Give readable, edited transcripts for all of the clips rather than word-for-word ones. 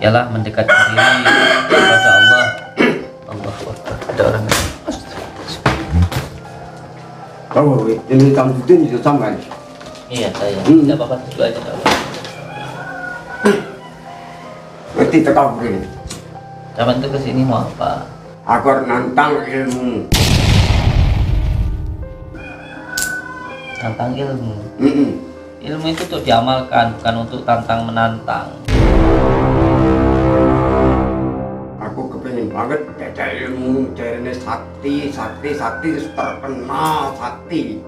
ialah mendekatkan diri kepada Allah. Allahu Akbar. Ada orang. Oh, ini Samsudin itu sama. Iya, saya. Tidak apa-apa, dulu aja kalau. Ngerti tekau begini. Zaman itu kesini mau apa? Agar nantang ilmu. Tantang ilmu. Ilmu itu untuk diamalkan, bukan untuk tantang menantang. Aku kepingin banget ada ilmu jarene sakti terkenal sakti.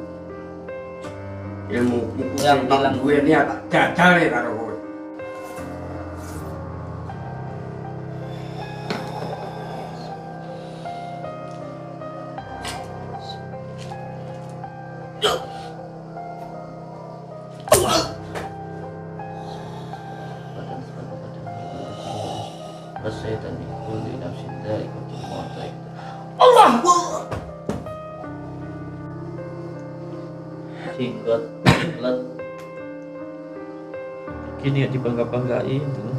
Ilmu Yang bilang gue ini tak jajal ya karo kowe. Jenggot bulat gini ya dibangga-banggain tuh.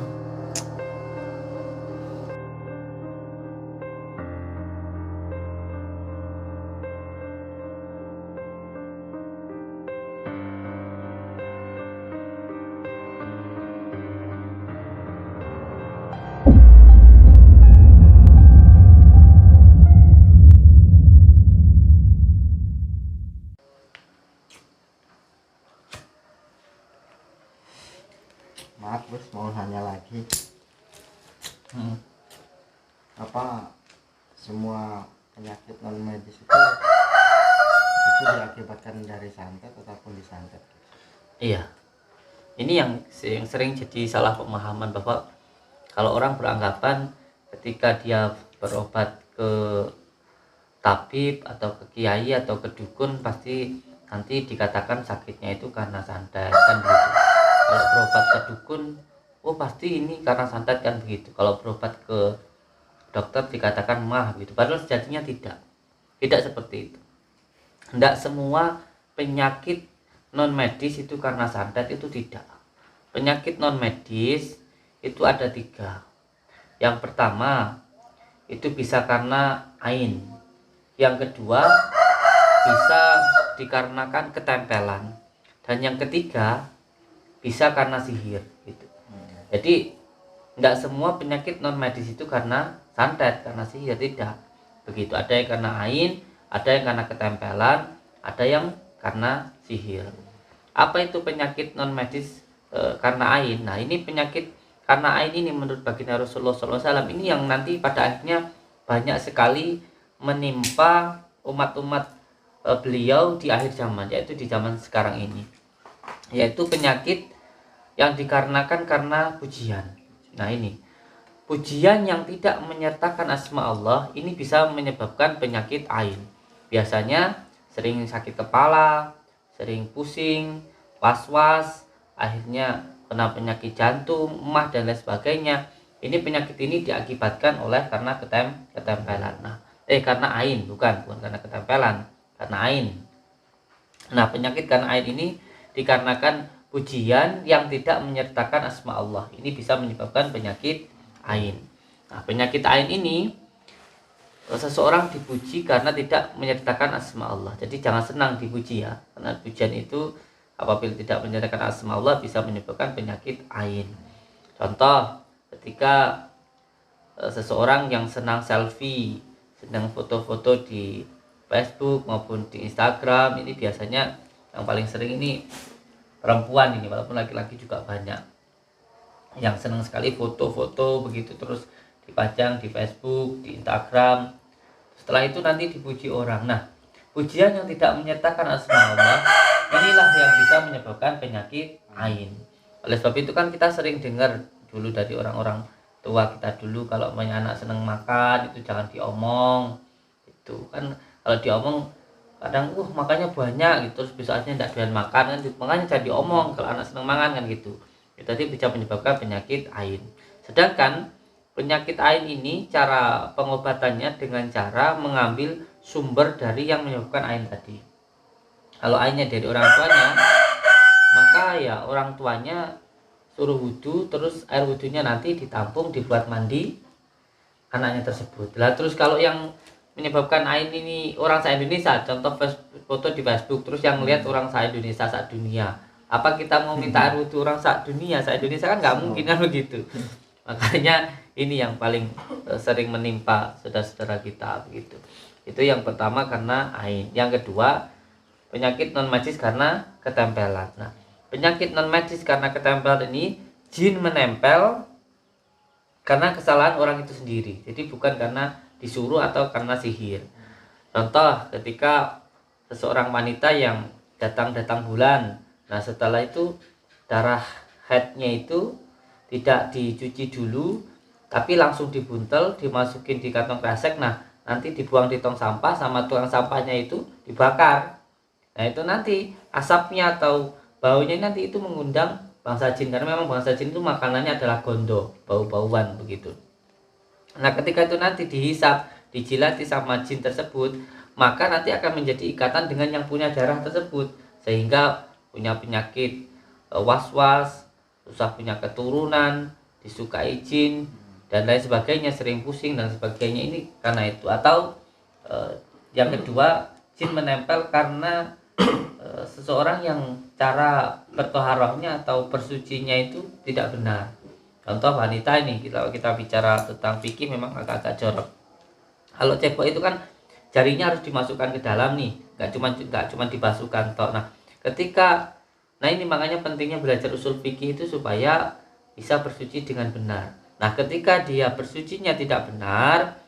Maaf Bos, mau nanya lagi. Apa semua penyakit non medis itu diakibatkan dari santet ataupun disantet? Iya, ini yang sering jadi salah pemahaman, bahwa kalau orang beranggapan ketika dia berobat ke tabib atau ke kiai atau ke dukun pasti nanti dikatakan sakitnya itu karena santet, kan begitu. Kalau berobat ke dukun, oh pasti ini karena santet, kan begitu. Kalau berobat ke dokter dikatakan mah gitu. Padahal sejatinya tidak seperti itu. Tidak semua penyakit non medis itu karena santet, itu tidak. Penyakit non medis itu ada 3. Yang pertama itu bisa karena ain. Yang kedua bisa dikarenakan ketempelan. Dan yang ketiga bisa karena sihir gitu. Jadi tidak semua penyakit non medis itu karena santet, karena sihir, tidak begitu. Ada yang karena ain, ada yang karena ketempelan, ada yang karena sihir. Apa itu penyakit non medis karena ain? Nah, ini penyakit karena ain ini menurut baginda Rasulullah SAW ini yang nanti pada akhirnya banyak sekali menimpa umat-umat beliau di akhir zaman, yaitu di zaman sekarang ini, yaitu penyakit yang dikarenakan karena pujian. Nah, ini pujian yang tidak menyertakan asma Allah ini bisa menyebabkan penyakit ain. Biasanya sering sakit kepala, sering pusing, was-was, akhirnya kena penyakit jantung, emah dan lain sebagainya. Ini penyakit ini diakibatkan oleh karena ketempelan. Nah, karena ain, bukan karena ketempelan, karena ain. Nah, penyakit karena ain ini dikarenakan pujian yang tidak menyertakan asma Allah. Ini bisa menyebabkan penyakit ain. Nah, penyakit ain ini seseorang dipuji karena tidak menyertakan asma Allah. Jadi jangan senang dipuji ya, karena pujian itu apabila tidak menyertakan asma Allah bisa menyebabkan penyakit ain. Contoh, ketika seseorang yang senang selfie, senang foto-foto di Facebook maupun di Instagram, ini biasanya yang paling sering ini perempuan ini, walaupun laki-laki juga banyak yang senang sekali foto-foto begitu terus dipajang di Facebook, di Instagram. Setelah itu nanti dipuji orang. Nah, pujian yang tidak menyertakan asma Allah inilah yang bisa menyebabkan penyakit ain. Oleh sebab itu kan kita sering dengar dulu dari orang-orang tua kita dulu, kalau punya anak senang makan itu jangan diomong. Itu kan kalau diomong kadang makannya banyak gitu, terus besoknya tidak doyan makan kan, makanya jadi omong kalau anak seneng makan kan gitu. Itu tadi bisa menyebabkan penyakit ain. Sedangkan penyakit ain ini cara pengobatannya dengan cara mengambil sumber dari yang menyebabkan ain tadi. Kalau ainnya dari orang tuanya, maka ya orang tuanya suruh wudhu, terus air wudhunya nanti ditampung dibuat mandi anaknya tersebut. Lah terus kalau yang menyebabkan Ain ini orang se-Indonesia, contoh foto di Facebook, terus yang lihat orang se-Indonesia dunia, apa kita mau minta air wudhu orang dunia se-Indonesia? Kan nggak mungkin kan begitu. Makanya ini yang paling sering menimpa saudara-saudara kita begitu. Itu yang pertama karena Ain. Yang kedua, penyakit non medis karena ketempelan. Nah, penyakit non medis karena ketempelan ini jin menempel karena kesalahan orang itu sendiri. Jadi bukan karena disuruh atau karena sihir. Contoh ketika seseorang wanita yang datang bulan, nah setelah itu darah haidnya itu tidak dicuci dulu, tapi langsung dibuntel, dimasukin di kantong kresek, nah nanti dibuang di tong sampah, sama tukang sampahnya itu dibakar. Nah itu nanti asapnya atau baunya nanti itu mengundang bangsa jin, karena memang bangsa jin itu makanannya adalah gondo, bau-bauan begitu. Nah ketika itu nanti dihisap, dijilati sama jin tersebut, maka nanti akan menjadi ikatan dengan yang punya darah tersebut, sehingga punya penyakit was-was, susah punya keturunan, disukai jin dan lain sebagainya, sering pusing dan sebagainya, ini karena itu. Atau yang kedua, jin menempel karena seseorang yang cara bertoharohnya atau bersucinya itu tidak benar. Contoh wanita ini, kalau kita bicara tentang fikih memang agak-agak jorok. Kalau cebok itu kan jarinya harus dimasukkan ke dalam nih, nggak cuma dibasuhkan toh. Nah ini makanya pentingnya belajar usul fikih itu supaya bisa bersuci dengan benar. Nah ketika dia bersucinya tidak benar,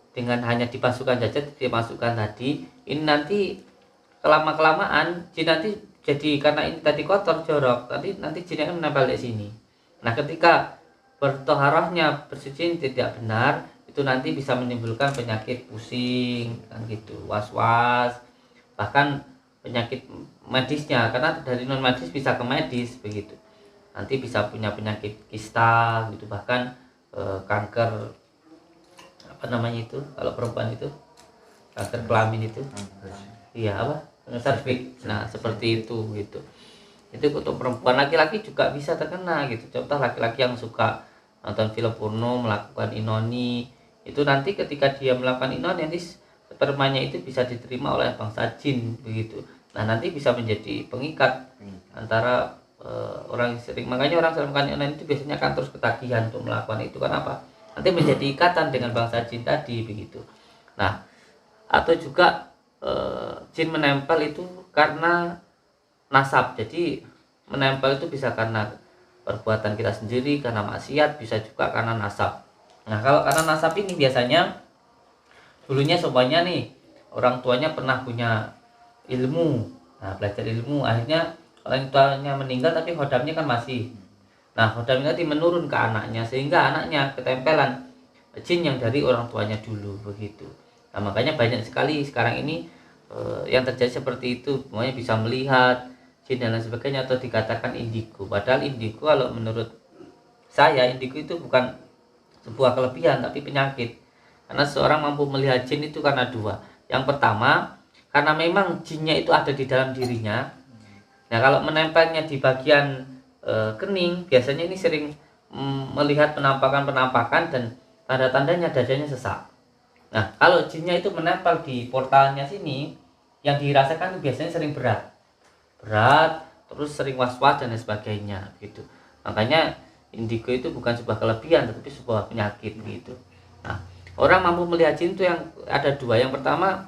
dengan hanya dibasuhkan saja, dimasukkan tadi, ini nanti kelamaan jin nanti jadi, karena ini tadi kotor jorok, nanti jin akan menempel di sini. Nah ketika bertoharohnya bersuci tidak benar, itu nanti bisa menimbulkan penyakit pusing kan gitu, was-was, bahkan penyakit medisnya, karena dari non medis bisa ke medis begitu. Nanti bisa punya penyakit kista gitu, bahkan kanker apa namanya itu kalau perempuan itu, kanker kelamin itu, iya apa, serviks. Nah seperti itu gitu. Itu untuk perempuan. Laki-laki juga bisa terkena gitu. Contoh laki-laki yang suka nonton film porno, melakukan inoni, itu nanti ketika dia melakukan inoni, nanti spermanya itu bisa diterima oleh bangsa jin begitu. Nah nanti bisa menjadi pengikat antara orang yang sering, makanya orang sering melakukan inoni itu biasanya akan terus ketagihan untuk melakukan itu. Kenapa? Nanti menjadi ikatan dengan bangsa jin tadi begitu. Nah atau juga jin menempel itu karena nasab. Jadi menempel itu bisa karena perbuatan kita sendiri, karena maksiat, bisa juga karena nasab. Nah kalau karena nasab ini biasanya dulunya semuanya nih orang tuanya pernah punya ilmu, nah belajar ilmu, akhirnya orang tuanya meninggal tapi hodamnya kan masih. Nah hodamnya tadi menurun ke anaknya, sehingga anaknya ketempelan jin yang dari orang tuanya dulu begitu. Nah makanya banyak sekali sekarang ini yang terjadi seperti itu, semuanya bisa melihat jin dan lain sebagainya, atau dikatakan indigo. Padahal indigo kalau menurut saya, indigo itu bukan sebuah kelebihan tapi penyakit. Karena seorang mampu melihat jin itu karena dua. Yang pertama, karena memang jinnya itu ada di dalam dirinya. Nah kalau menempelnya di bagian kening, biasanya ini sering melihat penampakan-penampakan dan tanda-tandanya dadanya sesak. Nah kalau jinnya itu menempel di portalnya sini, yang dirasakan biasanya sering berat, terus sering was-was dan lain sebagainya gitu. Makanya indigo itu bukan sebuah kelebihan tetapi sebuah penyakit gitu. Nah orang mampu melihat jin itu yang ada dua. Yang pertama,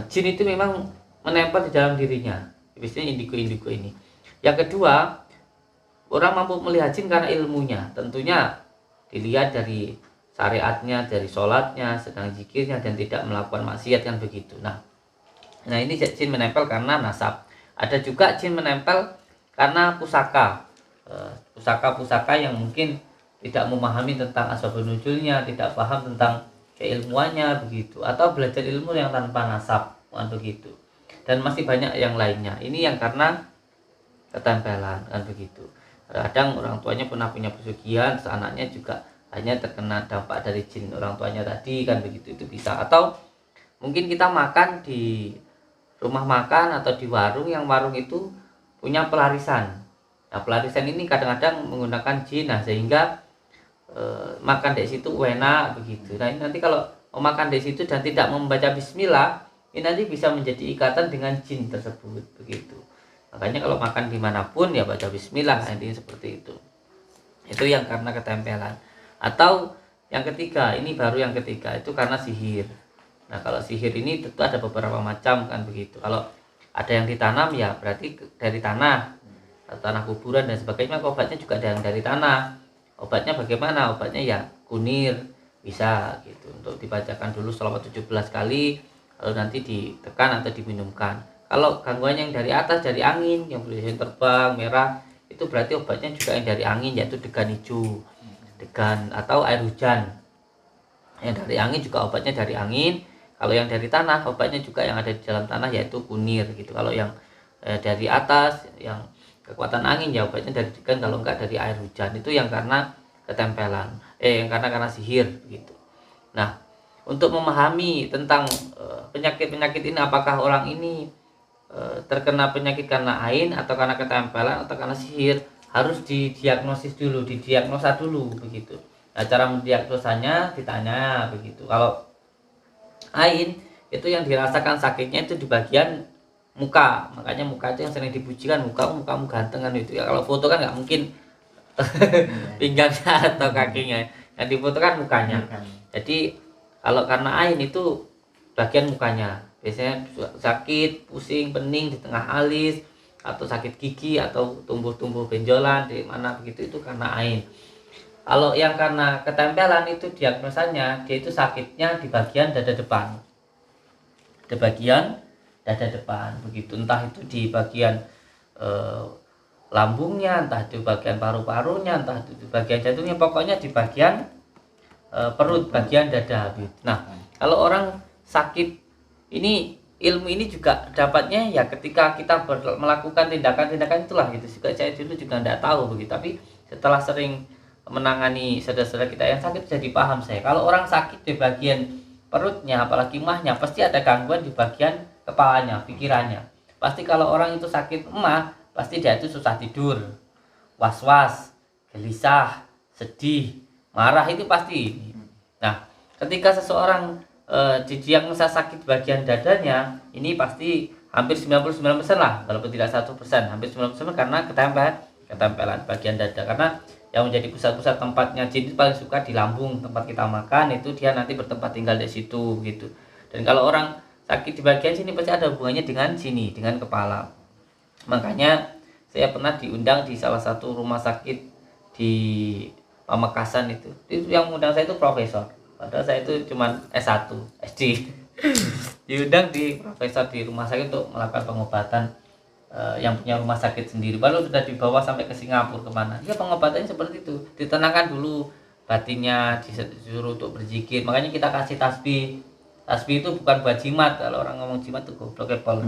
jin itu memang menempel di dalam dirinya, biasanya indigo ini. Yang kedua, orang mampu melihat jin karena ilmunya, tentunya dilihat dari syariatnya, dari sholatnya, sedang zikirnya, dan tidak melakukan maksiat kan begitu. Nah ini jin menempel karena nasab. Ada juga jin menempel karena pusaka, pusaka yang mungkin tidak memahami tentang asbabun nuzulnya, tidak paham tentang keilmuannya begitu, atau belajar ilmu yang tanpa nasab kan begitu. Dan masih banyak yang lainnya. Ini yang karena ketempelan kan begitu. Kadang orang tuanya pernah punya pesugihan, anaknya juga hanya terkena dampak dari jin orang tuanya tadi kan begitu, itu bisa. Atau mungkin kita makan di rumah makan atau di warung, yang warung itu punya pelarisan. Nah, pelarisan ini kadang-kadang menggunakan jin, nah sehingga makan di situ enak begitu. Nah, ini nanti kalau mau makan di situ dan tidak membaca bismillah, ini nanti bisa menjadi ikatan dengan jin tersebut begitu. Makanya kalau makan dimanapun ya baca bismillah, intinya seperti itu. Itu yang karena ketempelan. Atau yang ketiga, ini baru yang ketiga, itu karena sihir. Nah, kalau sihir ini tentu ada beberapa macam kan begitu. Kalau ada yang ditanam ya berarti dari tanah atau tanah kuburan dan sebagainya. Obatnya juga ada yang dari tanah. Obatnya bagaimana? Obatnya ya kunir bisa gitu, untuk dibacakan dulu selama 17 kali lalu nanti ditekan atau diminumkan. Kalau gangguan yang dari atas, dari angin yang boleh terbang merah, itu berarti obatnya juga yang dari angin, yaitu degan hijau, degan atau air hujan. Yang dari angin juga obatnya dari angin. Kalau yang dari tanah, obatnya juga yang ada di dalam tanah, yaitu kunir gitu. Kalau yang dari atas, yang kekuatan angin ya obatnya dari degan, kalau enggak dari air hujan. Itu yang karena ketempelan, yang karena sihir gitu. Nah, untuk memahami tentang penyakit-penyakit ini, apakah orang ini terkena penyakit karena ain atau karena ketempelan atau karena sihir, harus didiagnosis dulu, didiagnosa dulu begitu. Nah, cara mendiagnosanya ditanya begitu. Kalau ain itu yang dirasakan sakitnya itu di bagian muka, makanya muka itu yang sering dipujikan, mukamu ganteng kan itu ya. Kalau foto kan nggak mungkin pinggangnya atau kakinya, yang difoto kan mukanya. Jadi kalau karena ain itu bagian mukanya, biasanya sakit, pusing, pening di tengah alis, atau sakit gigi, atau tumbuh-tumbuh benjolan di mana begitu, itu karena ain. Kalau yang karena ketempelan itu diagnosanya dia itu sakitnya di bagian dada depan, di bagian dada depan begitu, entah itu di bagian lambungnya, entah itu bagian paru-parunya, entah itu di bagian jantungnya, pokoknya di bagian perut, bagian dada. Nah, kalau orang sakit ini, ilmu ini juga dapatnya ya ketika kita melakukan tindakan-tindakan itulah gitu. Juga saya dulu juga tidak tahu begitu, tapi setelah sering menangani saudara-saudara kita yang sakit jadi paham saya. Kalau orang sakit di bagian perutnya, apalagi emahnya, pasti ada gangguan di bagian kepalanya, pikirannya. Pasti kalau orang itu sakit emah, pasti dia itu susah tidur, was-was, gelisah, sedih, marah, itu pasti. Nah, ketika seseorang didiagnosa sakit bagian dadanya, ini pasti hampir 99% lah, walaupun tidak 1%, hampir 99% karena ketempelan bagian dada. Karena yang menjadi pusat-pusat tempatnya jin itu paling suka di lambung, tempat kita makan, itu dia nanti bertempat tinggal di situ gitu. Dan kalau orang sakit di bagian sini pasti ada hubungannya dengan sini, dengan kepala. Makanya saya pernah diundang di salah satu rumah sakit di Pamekasan, itu yang mengundang saya itu profesor, padahal saya itu cuma S1 SD. Diundang di profesor di rumah sakit untuk melakukan pengobatan, yang punya rumah sakit sendiri, baru sudah dibawa sampai ke Singapura kemana. Ya, pengobatannya seperti itu, ditenangkan dulu batinnya, disuruh untuk berzikir. Makanya kita kasih tasbih. Tasbih itu bukan buat jimat, kalau orang ngomong jimat tuh goblok kepol.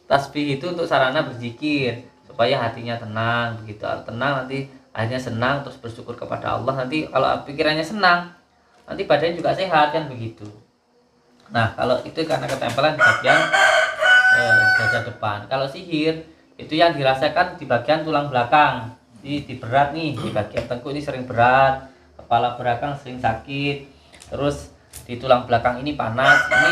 Tasbih itu untuk sarana berzikir supaya hatinya tenang begitu. Tenang, nanti akhirnya senang, terus bersyukur kepada Allah. Nanti kalau pikirannya senang, nanti badannya juga sehat kan begitu. Nah, kalau itu karena ketempelan di bagian dada depan. Kalau sihir itu yang dirasakan di bagian tulang belakang, di berat nih, di bagian tengkuk ini sering berat, kepala belakang sering sakit, terus di tulang belakang ini panas. Ini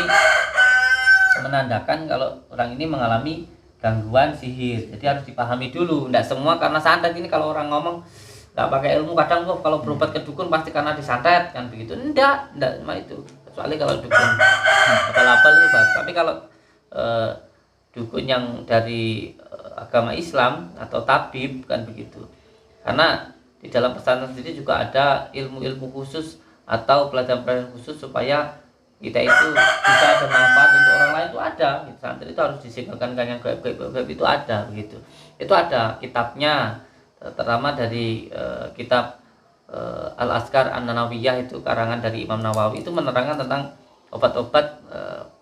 menandakan kalau orang ini mengalami gangguan sihir. Jadi harus dipahami dulu. Tidak semua karena santet. Ini kalau orang ngomong nggak pakai ilmu, kadang kalau berobat ke dukun pasti karena disantet kan begitu. Enggak cuma itu. Kecuali kalau dukun apal-apal itu baru. Tapi kalau dukun yang dari agama Islam atau tabib kan begitu. Karena di dalam pesantren sendiri juga ada ilmu-ilmu khusus atau pelajaran khusus supaya kita itu bisa bermanfaat untuk orang lain, itu ada. Pesantren itu harus disinggalkan yang gaib-gaib itu ada begitu. Itu ada kitabnya, terutama dari kitab Al-Azkar An-Nanawiyah, itu karangan dari Imam Nawawi, itu menerangkan tentang obat-obat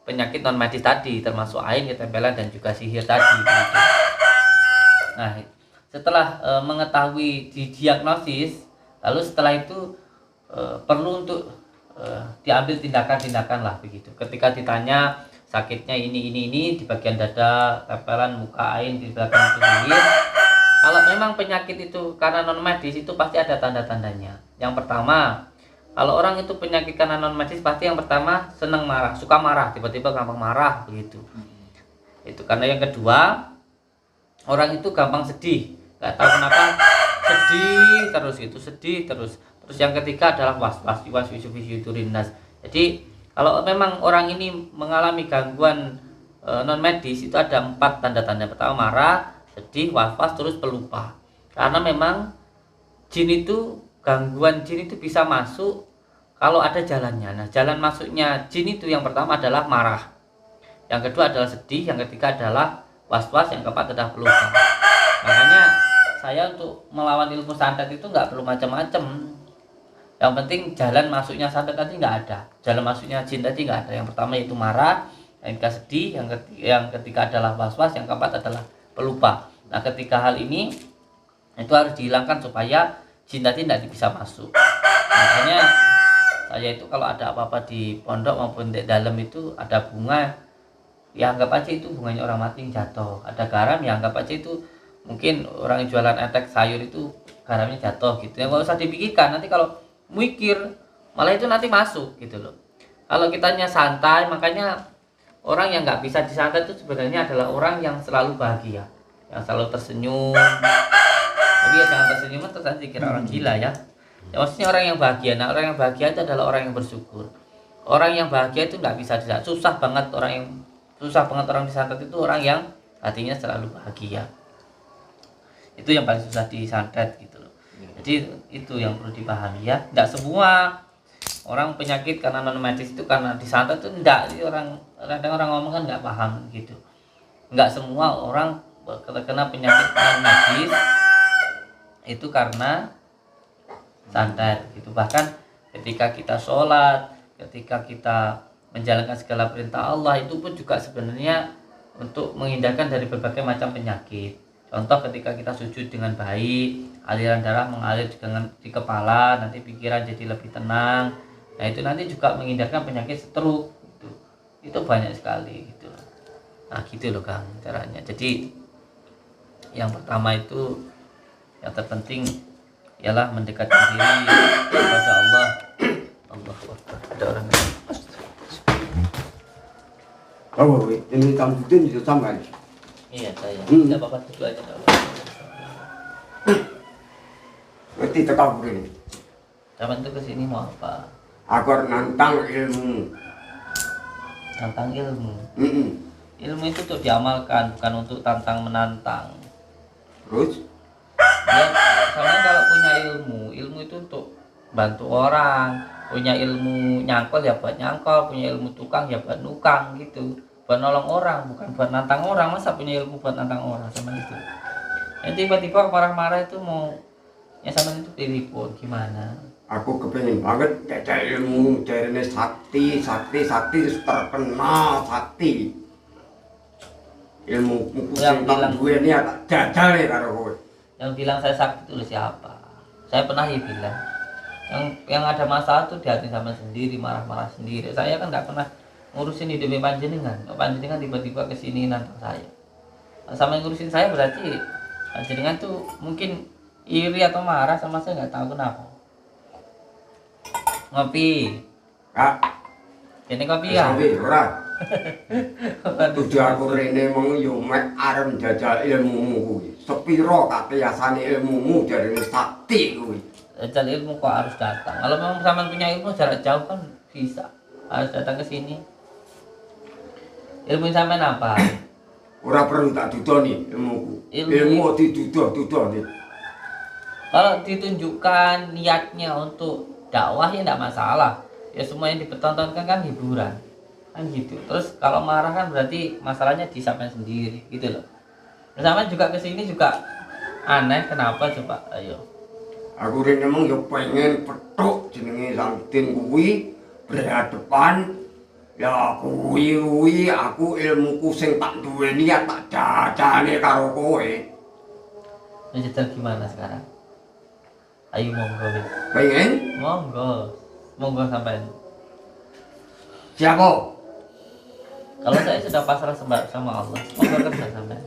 penyakit non medis tadi, termasuk ain, ketempelan, dan juga sihir tadi begitu. Nah, setelah mengetahui didiagnosis, lalu setelah itu perlu untuk diambil tindakan-tindakan lah begitu. Ketika ditanya sakitnya ini di bagian dada, tempelan, muka, ain, di belakang itu sihir. Kalau memang penyakit itu karena non medis itu pasti ada tanda-tandanya. Yang pertama, kalau orang itu penyakit karena non medis pasti yang pertama senang marah, suka marah, tiba-tiba gampang marah begitu. Itu karena yang kedua, orang itu gampang sedih, nggak tahu kenapa sedih terus gitu, sedih terus. Terus yang ketiga adalah was-was, nas. Jadi kalau memang orang ini mengalami gangguan non medis itu ada 4 tanda-tanda. Pertama marah, sedih, was-was, terus pelupa. Karena memang jin itu, gangguan jin itu bisa masuk kalau ada jalannya. Nah, jalan masuknya jin itu yang pertama adalah marah, yang kedua adalah sedih, yang ketiga adalah was-was, yang keempat adalah pelupa. Makanya saya untuk melawan ilmu santet itu nggak perlu macam-macam. Yang penting jalan masuknya santet tadi nggak ada, jalan masuknya jin tadi nggak ada. Yang pertama itu marah, yang ketiga sedih, yang ketiga adalah was-was, yang keempat adalah pelupa. Nah, ketika hal ini itu harus dihilangkan supaya jin tadi tidak bisa masuk. Makanya saya itu kalau ada apa-apa di pondok maupun di dalam itu ada bunga, ya anggap aja itu bunganya orang mati yang jatuh. Ada garam, ya anggap aja itu mungkin orang yang jualan etek sayur itu garamnya jatuh gitu. Ya nggak usah dipikirkan, nanti kalau mikir malah itu nanti masuk gitu loh. Kalau kitanya santai, makanya orang yang nggak bisa disantet itu sebenarnya adalah orang yang selalu bahagia, yang selalu tersenyum. Tapi ya jangan tersenyum terus nanti dikira orang gila ya. Ya maksudnya orang yang bahagia. Nah, orang yang bahagia itu adalah orang yang bersyukur. Orang yang bahagia itu nggak bisa disantet. Susah banget orang disantet itu orang yang hatinya selalu bahagia. Itu yang paling susah disantet gitu loh. Jadi itu yang perlu dipahami ya. Tidak semua orang penyakit karena non medis itu karena disantet itu enggak. Jadi kadang orang ngomong kan nggak paham gitu. Enggak semua orang terkena penyakit non medis itu karena santet gitu. Bahkan ketika kita sholat, ketika kita menjalankan segala perintah Allah, itu pun juga sebenarnya untuk menghindarkan dari berbagai macam penyakit. Contoh ketika kita sujud dengan baik, aliran darah mengalir di kepala, nanti pikiran jadi lebih tenang. Nah, itu nanti juga menghindarkan penyakit stroke gitu. Itu banyak sekali gitu. Nah, gitu loh Kang caranya. Jadi yang pertama itu yang terpenting ialah mendekatkan diri kepada Allah. Allahu Akbar. Ada orang yang ini tambutin itu sama. iya saya. Tidak apa-apa duduk aja kalau. Ngerti tekak begini. Zaman itu kesini mau apa? Agar nantang ilmu. Tantang ilmu. Mm-mm. Ilmu itu untuk diamalkan, bukan untuk tantang menantang. Terus? Ya, soalnya kalau punya ilmu itu untuk bantu orang. Punya ilmu nyangkol ya buat nyangkol, punya ilmu tukang ya buat nukang gitu. Buat nolong orang, bukan buat nantang orang. Masa punya ilmu buat nantang orang sama itu? Ya, tiba-tiba marah-marah itu mau ya sama itu telepon gimana? Aku kepingin banget jajal ilmu jarine sakti terkenal sakti. Ilmu Yang sing bilang- tak duweni tak jajale karo kowe. Yang bilang saya sakti itu siapa? Saya pernah ya bilang yang ada masalah tuh di hati sama sendiri, marah-marah sendiri. Saya kan nggak pernah ngurusin hidup panjenengan. Panjenengan tiba-tiba kesini nantang saya. Sama yang ngurusin saya berarti panjenengan tuh mungkin iri atau marah sama saya, nggak tahu kenapa. Ngopi. Kak, Ini kopi ya. sampe ora. Tujuh aku rene mong yo mek arep jajal ilmumu kuwi. Sepiro kakiyasane ilmumu jarine sakti kuwi. Jajal ilmu kok harus datang. Kalau memang sama punya ilmu jarak jauh kan bisa. Harus datang ke sini. Ilmu sampean apa? Ora perlu tak dudoni ilmuku. Ilmu diduduh nih. Kalau ditunjukkan niatnya untuk dakwah ya tidak masalah. Ya semua yang dipertontonkan kan hiburan. Kan gitu. Terus kalau marah kan berarti masalahnya di sampean sendiri gitu loh. Sampean juga kesini juga aneh, kenapa coba? Ayo. Aku rene mong yo pengen petuk jenenge Sangtin kuwi berhadapan. Ya kuwi aku ilmuku sing tak duweni ya tak jajane karo kowe. Jajal gimana sekarang? Ayo monggo. Wis. Pengen? Monggo sampean. Siapa? Kalau saya sudah pasrah sama Allah, monggo kerja sampean.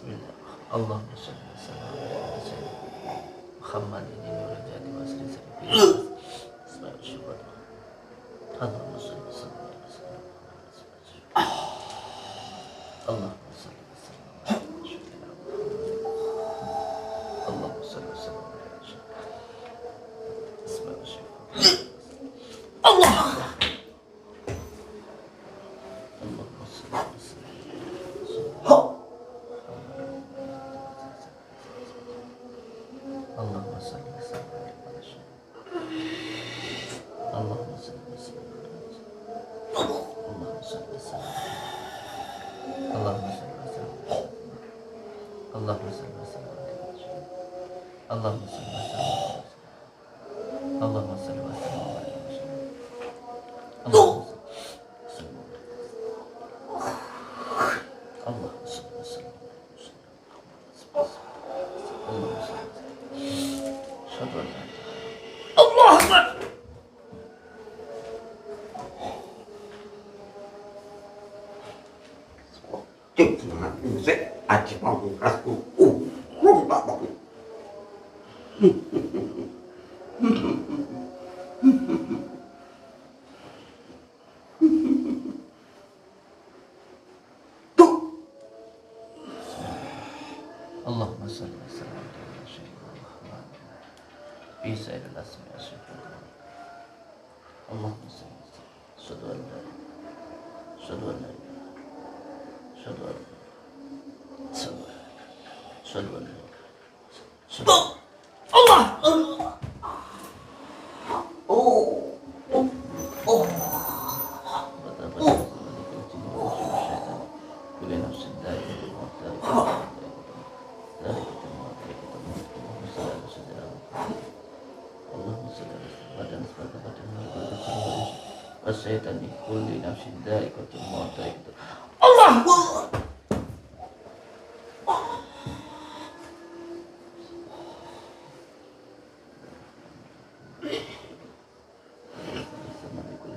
Bismillah. Allahumma shalli wa sallim ala sayyidina Muhammadin nurul jadi wa sri sari. Allahumma shalli wa sallim ala sayyidina Allahumma shalli wa sallim ala sayyidina Allahumma shalli wa sallim ala sayyidina Allah. Allahumma shalli wa sallim. Allahumma shalli wa sallim ala sayyidina Allahumma shalli wa sallim. Allahumma shalli wa sallim. Allahumma shalli wa sallim. Allahumma shalli wa sallim. Allahumma shalli wa sallim. Allahumma shalli wa sallim. Allahumma Cuk semangat musik aja panggung kelasku. Tak panggung. Tuh. Allahumma salli wa sallim ala sayyidina Muhammad fi sayyidil asmi wa sifat. Allahumma salli wa sallim. Asyhadu an la ilaha illallah. Asyhadu an la Syaitan di kulli nafsin dha'iqatul maut. Allah.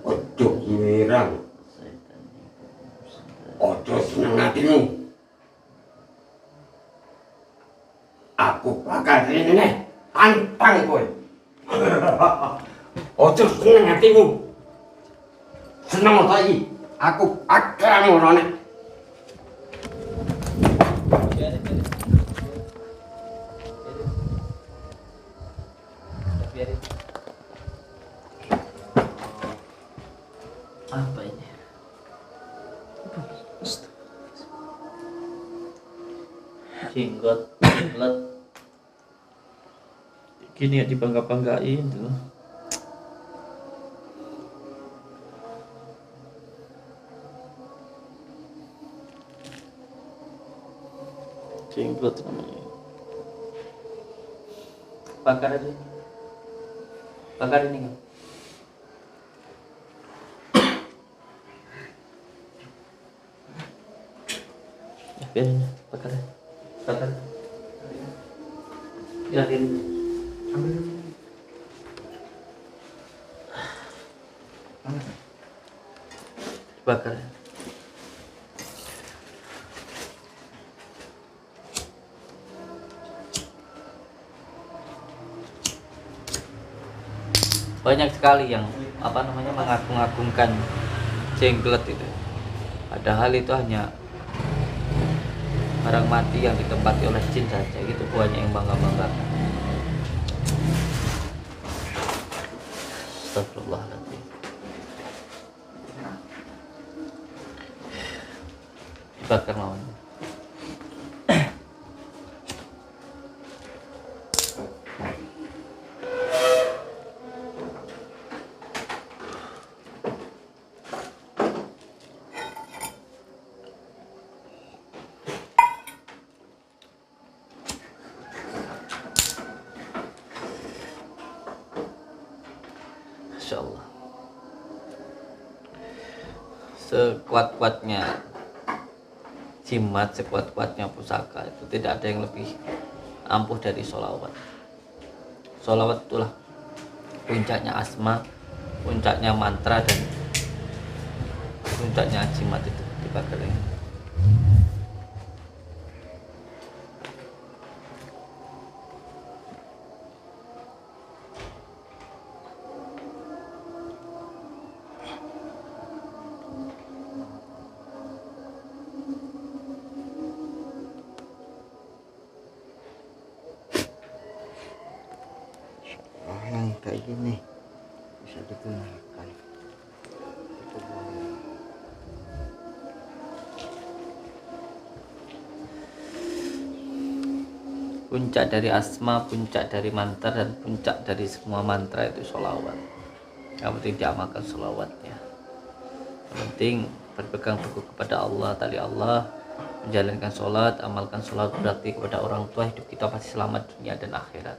Ojo nyerang. Ojo seneng hatimu. Aku bakal ini tantang kowe. Ojo seneng hatimu. Seneng lagi. Aku akan orangnya. Apa ini? Jenggot, let. Gini ya dibangga-banggain tuh. Jenggot namanya. Bakar aja. Bakar ini kan. Biarin, bakar. Bakar. Biarin. Ambil dulu. Bakar. Banyak sekali yang mengagung-agungkan jenggot itu. Padahal itu hanya barang mati yang ditempati oleh jin saja, gitu banyak yang bangga-banggakan. Astagfirullahaladzim. Dibakar mawon. Insyaallah. Sekuat-kuatnya jimat, sekuat-kuatnya pusaka itu tidak ada yang lebih ampuh dari sholawat. Sholawat itulah puncaknya asma, puncaknya mantra, dan puncaknya jimat itu dibakar ini. ini bisa digunakan. Itu boleh. Puncak dari asma, puncak dari mantra, dan puncak dari semua mantra itu sholawat. Yang penting diamalkan sholawatnya. Yang penting berpegang teguh kepada Allah, tali Allah, menjalankan sholat, amalkan sholat, berarti kepada orang tua, hidup kita pasti selamat dunia dan akhirat.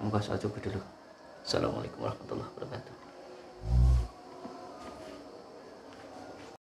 Semoga saja dulu. Assalamualaikum warahmatullahi wabarakatuh.